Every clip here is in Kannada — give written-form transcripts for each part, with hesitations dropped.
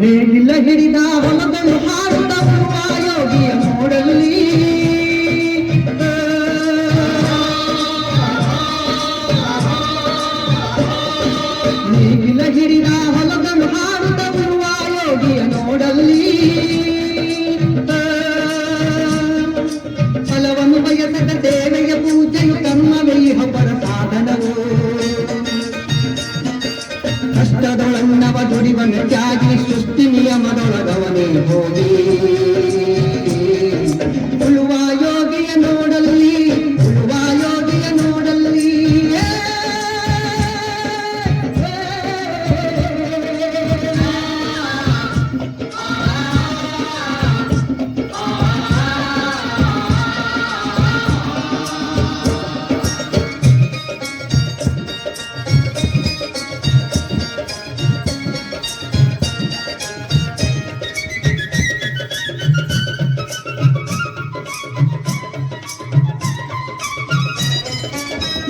ನೇಗಿಲ ಹಿಡಿದ ಹೊಲದಳು ಹಾಡುತ್ತ ಬರುವ ಯೋಗಿಯ ನೋಡಲ್ಲಿ ನೇಗಿಲ ಹಿಡಿದ ಹೊಲದಳು ಹಾಡುತ್ತ ಬರುವ ಯೋಗಿಯ ನೋಡಲ್ಲಿ ಫಲವನ್ನು ಬಯಸದ ದೇವೆಯ ಪೂಜೆಯು ಕರ್ಮವೇ ಹಬ್ಬರ ಸಾಧನವು ಕಷ್ಟದೊಳನ್ನವ ದುಡಿವನ ತ್ಯಾಗಿ ಸೃಷ್ಟಿ ನಿಯಮದೊಳಗವನೇ ಹೋಗಿ ಉಳುವ ಯೋಗಿಯ ನೋಡಲ್ಲಿ ಉಳುವ ಯೋಗಿಯ ನೋಡಲ್ಲಿ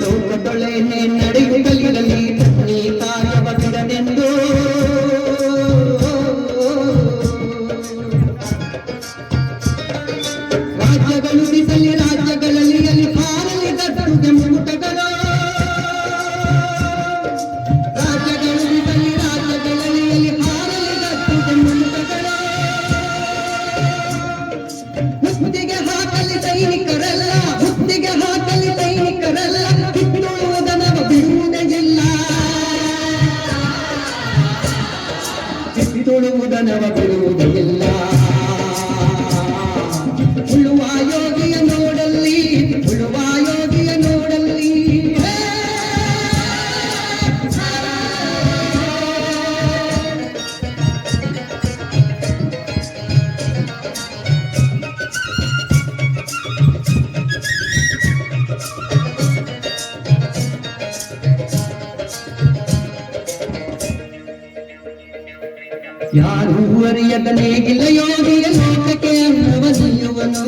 ಲೋಕದೊಳೆನೆ ನಡೆಯುತ್ತಲಿರಲಿ ನೀ ಕಾರ್ಯವ ಬಿಡನೆಂದು ರಾಜ್ಯಗಳು ಬಿಸಲಿ ರಾಜ್ಯಗಳಲ್ಲಿ ಅಲ್ಲಿ ಹಾರಲಿ ಗಟ್ಟುಗೆ ಮುಟಗಳು ರಾಜ್ಯಗಳು ಬಿಸಲಿ ರಾಜ್ಯಗಳಲ್ಲಿ ಅಲ್ಲಿ ಹಾರಲಿ ಗಟ್ಟುಗೆ ಮುಟಗಳು ಹುತ್ತಿಗೆ ಹಾಕಲಿ ಸೈನಿಕರಲ್ಲ ಹುತ್ತಿಗೆ ಹಾಕಲಿ ಸೈನಿಕರಲ್ಲ ತುಳುವುದನವ ಬಿಡುವುದಿಲ್ಲ ಉಳುವ ಯೋಗಿಯ ನೋಡಲ್ಲಿ ಉಳುವ ಯೋಗಿಯ ನೋಡಲ್ಲಿ ಯಾರೂ ಅರಿಯದ ನೇಗಿಲ ಯೋಗಿಯ ಲೋಕಕ್ಕೆ ಅನ್ನವ ನೀಯುವನು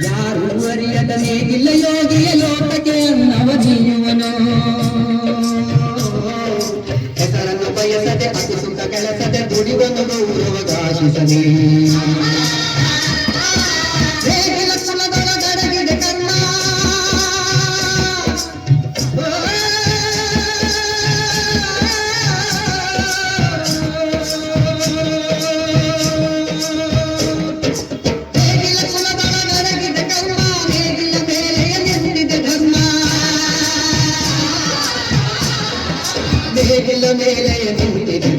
ಯಾರೂ ಅರಿಯದ ನೇಗಿಲ ಯೋಗಿಯ ಲೋಕಕ್ಕೆ ಅನ್ನವ ನೀಯುವನು ಹೆಸರನ್ನು ಬಯಸದೆ ಅತಿ ಸುಖ ಕೆಲಸದೆ ದುಡಿವನು ಗೌರವಗಾಶಿಸಲಿ ನೇಗಿಲ ಕುಲದೊಳಗಡಗಿದೆ ಕರ್ಮ ನೇಗಿಲ ಮೇಲೆ ನಿಂತಿದೆ